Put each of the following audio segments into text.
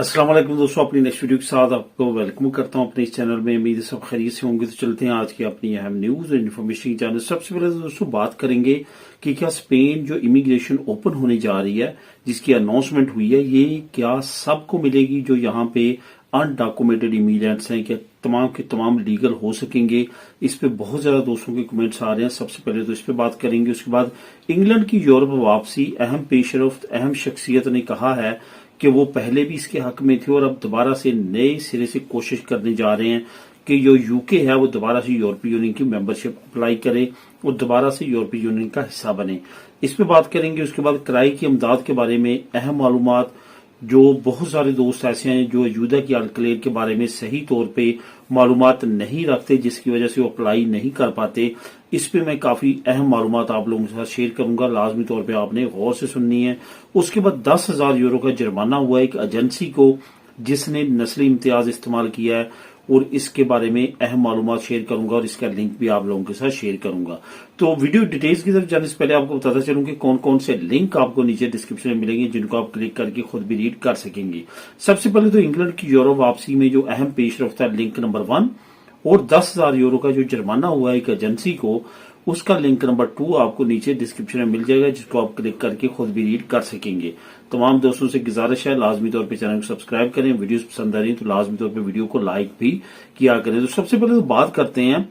अस्सलाम वालेकुम दोस्तों, अपनी नेक्स्ट वीडियो के साथ आपको वेलकम करता हूं अपने इस चैनल में। उम्मीद है सब खैरियत से होंगे। तो चलते हैं आज की अपनी अहम न्यूज और इन्फॉर्मेशन चैनल। सबसे पहले तो दोस्तों बात करेंगे कि क्या स्पेन जो इमिग्रेशन ओपन होने जा रही है, जिसकी अनाउंसमेंट हुई है, ये क्या सबको मिलेगी जो यहाँ पे अनडॉक्यूमेंटेड इमिग्रेंट्स हैं? क्या तमाम के तमाम लीगल हो सकेंगे? इस पे बहुत ज्यादा दोस्तों के कमेंट्स आ रहे हैं। सबसे पहले तो इस पे बात करेंगे। उसके बाद इंग्लैंड की यूरोप वापसी, अहम पेशरफ्त, अहम शख्सियत ने कहा है कि वो पहले भी इसके हक में थे और अब दोबारा से नए सिरे से कोशिश करने जा रहे हैं कि जो यूके है वो दोबारा से यूरोपीय यूनियन की मेंबरशिप अप्लाई करे और दोबारा से यूरोपीय यूनियन का हिस्सा बने। इस पे बात करेंगे। उसके बाद किराए की इमदाद के बारे में अहम मालूमात, जो बहुत सारे दोस्त ऐसे हैं जो अजूदा की अल्कलेर के बारे में सही तौर पे मालूमात नहीं रखते, जिसकी वजह से वो अप्लाई नहीं कर पाते। इस पे मैं काफी अहम मालूमात आप लोगों के साथ शेयर करूंगा, लाजमी तौर पे आपने गौर से सुननी है। उसके बाद 10,000 यूरो का जुर्माना हुआ एक एजेंसी को जिसने नस्ली इम्तियाज इस्तेमाल किया है, और इसके बारे में अहम मालूमात शेयर करूंगा और इसका लिंक भी आप लोगों के साथ शेयर करूंगा। तो वीडियो डिटेल्स की तरफ जाने से पहले आपको बताता चलूं कि कौन कौन से लिंक आपको नीचे डिस्क्रिप्शन में मिलेंगे, जिनको आप क्लिक करके खुद भी रीड कर सकेंगे। सबसे पहले तो इंग्लैंड की यूरो वापसी में जो अहम पेशरफ्त है, लिंक नंबर 1, और 10,000 यूरो का जो जुर्माना हुआ है एक एजेंसी को, उसका लिंक नंबर 2 आपको नीचे डिस्क्रिप्शन में मिल जाएगा, जिसको आप क्लिक करके खुद भी रीड कर सकेंगे। तमाम दोस्तों से गुजारिश है लाजमी तौर पे चैनल को सब्सक्राइब करें। वीडियोस पसंद आ रही है तो लाजमी तौर पे वीडियो को लाइक भी किया करें। तो सबसे पहले तो बात करते हैं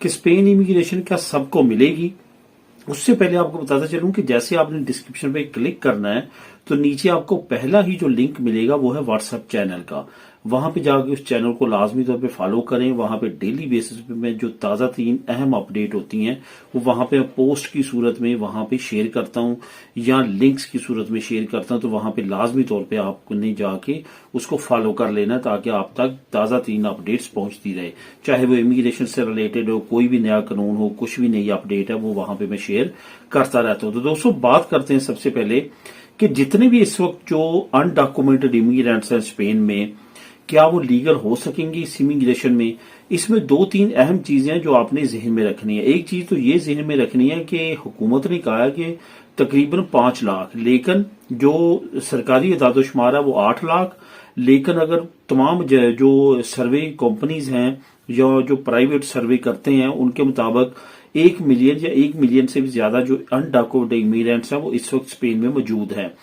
कि स्पेन इमिग्रेशन क्या सबको मिलेगी। उससे पहले आपको बताता चलूं कि जैसे आपने डिस्क्रिप्शन पे क्लिक करना है तो नीचे आपको पहला ही जो लिंक मिलेगा वो है व्हाट्सएप चैनल का। वहां पे जाके उस चैनल को लाजमी तौर पे फॉलो करें। वहां पे डेली बेसिस पे मैं जो ताजा तीन अहम अपडेट होती हैं वो वहां पे पोस्ट की सूरत में वहां पे शेयर करता हूं या लिंक्स की सूरत में शेयर करता हूं। तो वहां पे लाजमी तौर पे आपने जाके उसको फॉलो कर लेना ताकि आप तक ताजा तीन अपडेट्स पहुंचती रहे, चाहे वो इमिग्रेशन से रिलेटेड हो, कोई भी नया कानून हो, कुछ भी नई अपडेट है वो वहां पे मैं शेयर करता रहता हूं। तो दोस्तों बात करते हैं सबसे पहले कि जितने भी इस वक्त जो अनडॉक्यूमेंटेड इमिग्रेंट्स हैं स्पेन में, क्या वो लीगल हो सकेंगे इस इमिग्रेशन में? इसमें 2-3 अहम चीजें हैं जो आपने जहन में रखनी है। एक चीज तो ये जहन में रखनी है कि हुकूमत ने कहा है कि तकरीबन 5 लाख, लेकिन जो सरकारी इदादोशुमार है वो 8 लाख। लेकिन अगर तमाम जो सर्वे कंपनीज हैं या जो प्राइवेट सर्वे करते हैं उनके मुताबिक 1 मिलियन या 1 मिलियन से भी ज्यादा जो अनडॉक्यूमेंटेड इमिग्रेंट्स हैं वो इस वक्त स्पेन में मौजूद हैं,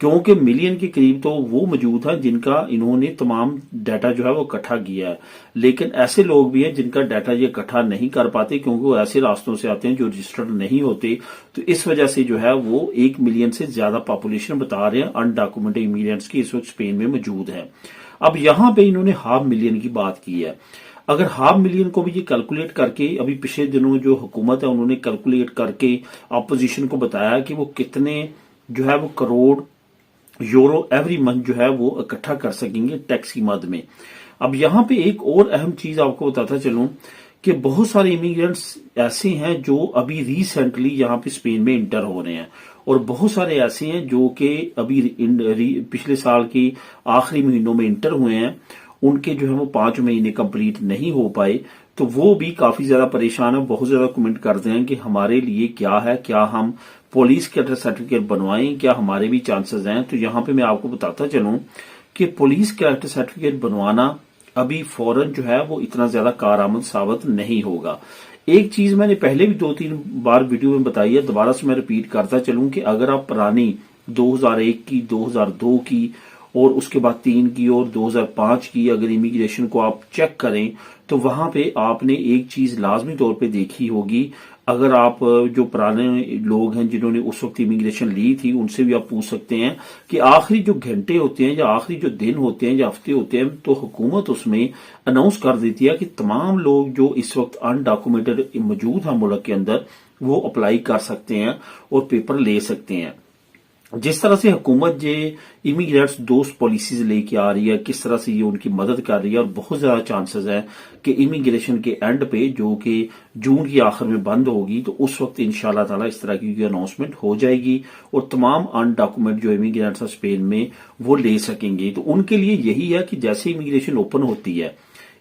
क्योंकि मिलियन के करीब तो वो मौजूद है जिनका इन्होंने तमाम डाटा जो है वो इकट्ठा किया है। लेकिन ऐसे लोग भी हैं जिनका डाटा ये इकट्ठा नहीं कर पाते, क्योंकि वो ऐसे रास्तों से आते हैं जो रजिस्टर्ड नहीं होते। तो इस वजह से जो है वो 1 मिलियन से ज्यादा पॉपुलेशन बता रहे हैं अनडॉक्यूमेंटेड इमिग्रेंट्स की इस वक्त स्पेन में मौजूद है। अब यहां पे इन्होंने हाफ मिलियन की बात की है। अगर हाफ मिलियन को भी ये कैलकुलेट करके, अभी पिछले दिनों जो हुकूमत है उन्होंने कैलकुलेट करके अपोजिशन को बताया कि वो कितने जो है वो करोड़ यूरो एवरी मंथ जो है वो इकट्ठा कर सकेंगे टैक्स की मद में। अब यहां पे एक और अहम चीज आपको बताता चलूं कि बहुत सारे इमिग्रेंट्स ऐसे हैं जो अभी रिसेंटली यहां पे स्पेन में इंटर हो रहे हैं, और बहुत सारे ऐसे हैं जो कि अभी पिछले साल के आखिरी महीनों में इंटर हुए हैं। उनके जो है वो 5 महीने कंप्लीट नहीं हो पाए, तो वो भी काफी ज्यादा परेशान है। बहुत ज्यादा कमेंट करते हैं कि हमारे लिए क्या है, क्या हम पुलिस कैडर सर्टिफिकेट बनवाएं, क्या हमारे भी चांसेस हैं? तो यहां पे मैं आपको बताता चलूं कि पुलिस कैडर सर्टिफिकेट बनवाना अभी फौरन जो है वो इतना ज्यादा कारआमद साबित नहीं होगा। एक चीज मैंने पहले भी 2-3 बार वीडियो में बताई है, दोबारा से मैं रिपीट करता चलूं कि अगर आप पुरानी 2001 की, 2002 की और उसके बाद 3 की और 2005 की अगर इमिग्रेशन को आप चेक करें तो वहां पे आपने एक चीज लाजमी तौर पे देखी होगी। अगर आप जो पुराने लोग हैं जिन्होंने उस वक्त इमिग्रेशन ली थी उनसे भी आप पूछ सकते हैं कि आखिरी जो घंटे होते हैं या आखिरी जो दिन होते हैं या हफ्ते होते हैं, तो हुकूमत उसमें अनाउंस कर देती है कि तमाम लोग जो इस वक्त अनडॉक्यूमेंटेड मौजूद हैं मुल्क के अंदर वो अप्लाई कर सकते हैं और पेपर ले सकते हैं। जिस तरह से हुकूमत जो इमिग्रेंट्स दोस्त पॉलिसीज लेके आ रही है, किस तरह से ये उनकी मदद कर रही है, और बहुत ज्यादा चांसेस है कि इमिग्रेशन के एंड पे जो कि जून की आखिर में बंद होगी, तो उस वक्त इंशाल्लाह ताला इस तरह की अनाउंसमेंट हो जाएगी और तमाम अनडॉक्यूमेंट जो इमिग्रेंट्स हैं स्पेन में वो ले सकेंगे। तो उनके लिए यही है कि जैसे इमिग्रेशन ओपन होती है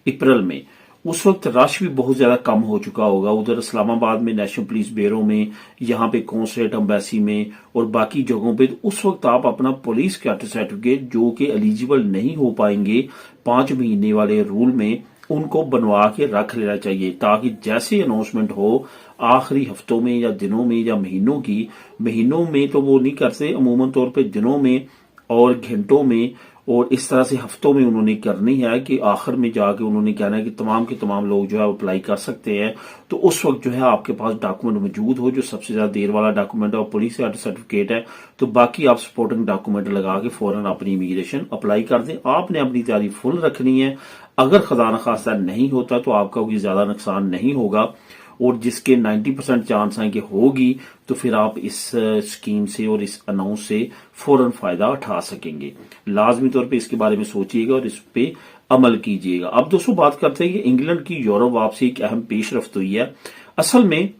अप्रैल में, उस वक्त रश भी बहुत ज्यादा कम हो चुका होगा। उधर इस्लामाबाद में नेशनल पुलिस ब्यूरो में, यहाँ पे कॉन्सुलेट एम्बेसी में और बाकी जगहों पे, तो उस वक्त आप अपना पुलिस कैडेट सर्टिफिकेट जो कि एलिजिबल नहीं हो पाएंगे 5 महीने वाले रूल में, उनको बनवा के रख लेना चाहिए, ताकि जैसे अनाउंसमेंट हो आखिरी हफ्तों में या दिनों में या महीनों में तो वो नहीं करते, अमूमन तौर पे दिनों में और घंटों में और इस तरह से हफ्तों में उन्होंने करनी है कि आखिर में जाके उन्होंने कहना है कि तमाम के तमाम लोग जो है अप्लाई कर सकते हैं। तो उस वक्त जो है आपके पास डॉक्यूमेंट मौजूद हो, जो सबसे ज्यादा देर वाला डॉक्यूमेंट है और पुलिस सर्टिफिकेट है, तो बाकी आप सपोर्टिंग डॉक्यूमेंट लगा के फौरन अपनी इमिग्रेशन अप्लाई कर दें। आपने अपनी तैयारी फुल रखनी है। अगर खुदा न खास्ता नहीं होता तो आपका कोई ज्यादा नुकसान नहीं होगा, और जिसके 90% चांस हैं कि होगी, तो फिर आप इस स्कीम से और इस अनाउंस से फौरन फायदा उठा सकेंगे। लाजमी तौर पे इसके बारे में सोचिएगा और इस पे अमल कीजिएगा। अब दोस्तों बात करते हैं कि इंग्लैंड की यूरोप वापसी एक अहम पेशरफ्त हुई है। असल में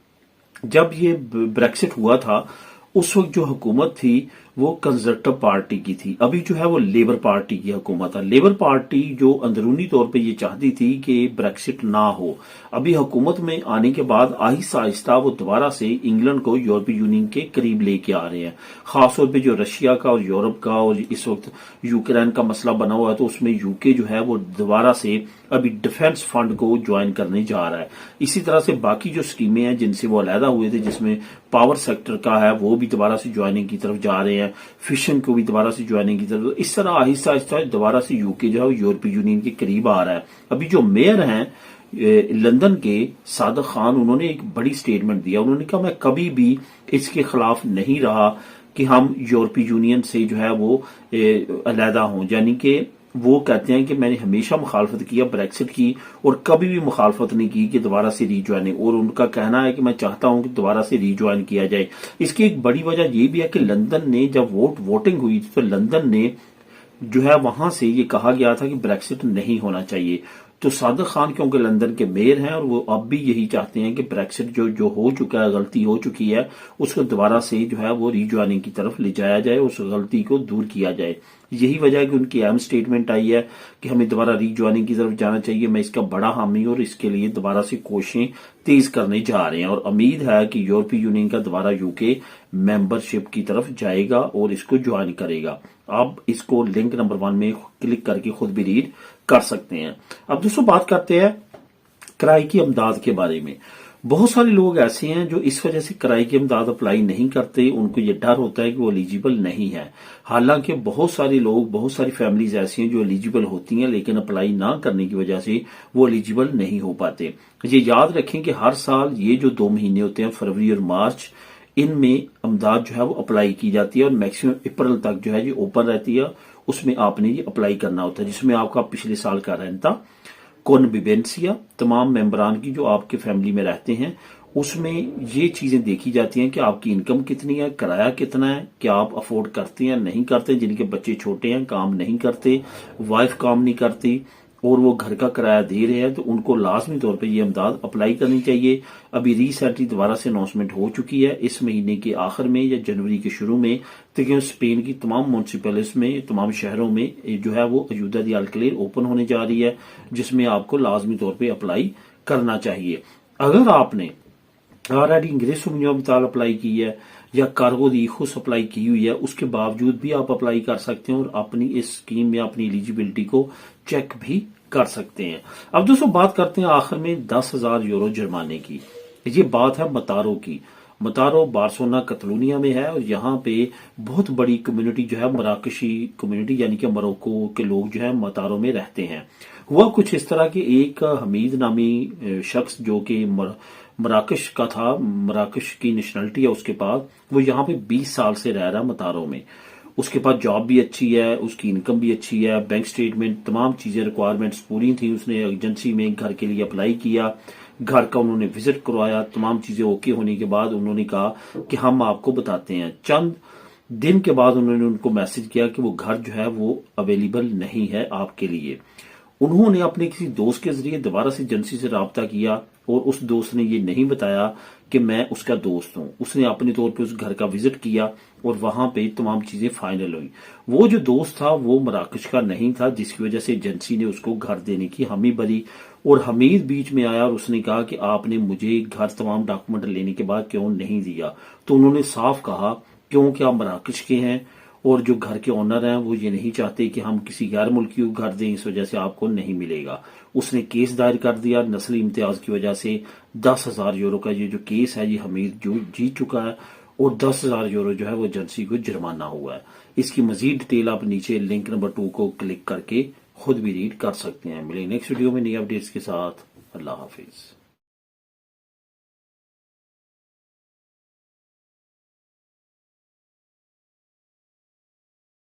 जब ये ब्रेक्सिट हुआ था उस वक्त जो हुकूमत थी वो कंजर्वेटिव पार्टी की थी, अभी जो है वो लेबर पार्टी की हुकूमत है। लेबर पार्टी जो अंदरूनी तौर पे ये चाहती थी कि ब्रेक्सिट ना हो, अभी हुकूमत में आने के बाद आहिस्ता आहिस्ता वो दोबारा से इंग्लैंड को यूरोपीय यूनियन के करीब लेके आ रहे हैं। खासतौर पे जो रशिया का और यूरोप का और इस वक्त यूक्रेन का मसला बना हुआ है, तो उसमें यूके जो है वो दोबारा से अभी डिफेंस फंड को ज्वाइन करने जा रहा है। इसी तरह से बाकी जो स्कीमें हैं जिनसे वो अलहदा हुए थे, जिसमें पावर सेक्टर का है, वो भी दोबारा से ज्वाइनिंग की तरफ जा रहे हैं, फिशिंग को भी दोबारा से ज्वाइनिंग की तरफ। इस तरह आहिस्ता आहिस्ता दोबारा से यूके जो है यूरोपीय यूनियन के करीब आ रहा है। अभी जो मेयर हैं लंदन के सादिक खान, उन्होंने एक बड़ी स्टेटमेंट दिया। उन्होंने कहा मैं कभी भी इसके खिलाफ नहीं रहा कि हम यूरोपीय यूनियन से जो है वो अलहदा हों, यानी कि वो कहते हैं कि मैंने हमेशा मुखालफत किया ब्रेक्सिट की और कभी भी मुखालफत नहीं की कि दोबारा से रीज्वाइनिंग, और उनका कहना है कि मैं चाहता हूं कि दोबारा से रीज्वाइन किया जाए। इसकी एक बड़ी वजह यह भी है कि लंदन ने जब वोटिंग हुई थी तो लंदन ने जो है वहां से ये कहा गया था कि ब्रेक्सिट नहीं होना चाहिए। तो सादिक खान क्योंकि लंदन के मेयर हैं और वो अब भी यही चाहते हैं कि ब्रेक्सिट जो हो चुका है, गलती हो चुकी है, उसको दोबारा से जो है वो रीज्वाइनिंग की तरफ ले जाया जाए, उस गलती को दूर किया जाए। यही वजह है कि उनकी अहम स्टेटमेंट आई है कि हमें दोबारा रीज्वाइनिंग की तरफ जाना चाहिए। मैं इसका बड़ा हामी और इसके लिए दोबारा से कोशिशें तेज करने जा रहे हैं और उम्मीद है कि यूरोपीय यूनियन का दोबारा यूके मेंबरशिप की तरफ जाएगा और इसको ज्वाइन करेगा। आप इसको लिंक नंबर 1 में क्लिक करके खुद भी रीड कर सकते हैं। अब दोस्तों बात करते हैं किराए की इमदाद के बारे में। बहुत सारे लोग ऐसे हैं जो इस वजह से किराए की इमदाद अप्लाई नहीं करते, उनको ये डर होता है कि वो एलिजिबल नहीं है। हालांकि बहुत सारे लोग, बहुत सारी फैमिलीज ऐसी हैं जो एलिजिबल होती हैं, लेकिन अप्लाई ना करने की वजह से वो एलिजिबल नहीं हो पाते। ये याद रखें कि हर साल ये जो 2 महीने होते हैं, फरवरी और मार्च, इनमें इमदाद जो है वो अप्लाई की जाती है और मैक्सिमम अप्रैल तक जो है ये ओपन रहती है। उसमें आपने ये अप्लाई करना होता है, जिसमें आपका पिछले साल का रेंटा, कॉन्विवेंसिया, तमाम मेंबरान की जो आपके फैमिली में रहते हैं, उसमें ये चीजें देखी जाती हैं कि आपकी इनकम कितनी है, किराया कितना है, क्या आप अफोर्ड करते हैं नहीं करते। जिनके बच्चे छोटे हैं, काम नहीं करते, वाइफ काम नहीं करती और वो घर का किराया दे रहे हैं, तो उनको लाजमी तौर पे ये इमदाद अप्लाई करनी चाहिए। अभी रिसेंटली दोबारा से अनाउंसमेंट हो चुकी है, इस महीने के आखिर में या जनवरी के शुरू में तकरीबन स्पेन की तमाम म्यूनिसिपैलिटीज में, तमाम शहरों में जो है वो अयूदा दी अल्कलेर ओपन होने जा रही है, जिसमें आपको लाजमी तौर पर अप्लाई करना चाहिए। अगर आपने ऑलरेडी इंग्रेसो मिनिमम विताल अप्लाई की है या कार्गो दी खुश अप्लाई की हुई है, उसके बावजूद भी आप अप्लाई कर सकते हैं और अपनी इस स्कीम में अपनी एलिजिबिलिटी को चेक भी कर सकते हैं। अब दोस्तों बात करते हैं आखिर में 10,000 यूरो जुर्माने की। ये बात है मतारो की। मतारो बार्सिलोना कतलोनिया में है और यहाँ पे बहुत बड़ी कम्युनिटी जो है मराकशी कम्युनिटी, यानी कि मोरक्को के लोग जो है मतारो में रहते हैं। हुआ कुछ इस तरह के एक हमीद नामी शख्स जो कि मराकश का था, मराकश की नेशनलिटी है उसके पास, वो यहाँ पे 20 साल से रह रहा है मतारो में। उसके पास जॉब भी अच्छी है, उसकी इनकम भी अच्छी है, बैंक स्टेटमेंट, तमाम चीजें रिक्वायरमेंट्स पूरी थी। उसने एजेंसी में घर के लिए अप्लाई किया, घर का उन्होंने विजिट करवाया, तमाम चीजें ओके होने के बाद उन्होंने कहा कि हम आपको बताते हैं। चंद दिन के बाद उन्होंने उनको मैसेज किया कि वो घर जो है वो अवेलेबल नहीं है आपके लिए। انہوں نے اپنے کسی دوست کے ذریعے دوبارہ سے ایجنسی سے رابطہ کیا اور اس دوست نے یہ نہیں بتایا کہ میں اس کا دوست ہوں. اس نے اپنے طور پہ اس گھر کا وزٹ کیا اور وہاں پہ تمام چیزیں فائنل ہوئی. وہ جو دوست تھا وہ مراکش کا نہیں تھا، جس کی وجہ سے ایجنسی نے اس کو گھر دینے کی حامی بھری، اور حمید بیچ میں آیا اور اس نے کہا کہ آپ نے مجھے گھر تمام ڈاکومنٹ لینے کے بعد کیوں نہیں دیا. تو انہوں نے صاف کہا کیونکہ آپ مراکش کے ہیں اور جو گھر کے آنر ہیں وہ یہ نہیں چاہتے کہ ہم کسی غیر ملکی کو گھر دیں، اس وجہ سے آپ کو نہیں ملے گا. اس نے کیس دائر کر دیا نسلی امتیاز کی وجہ سے. 10,000 یورو کا یہ جو کیس ہے یہ حمید جو جیت چکا ہے، اور 10,000 یورو جو ہے وہ ایجنسی کو جرمانہ ہوا ہے. اس کی مزید ڈیٹیل آپ نیچے لنک نمبر 2 کو کلک کر کے خود بھی ریڈ کر سکتے ہیں. ملیں نیکسٹ ویڈیو میں نئی اپڈیٹس کے ساتھ. اللہ حافظ.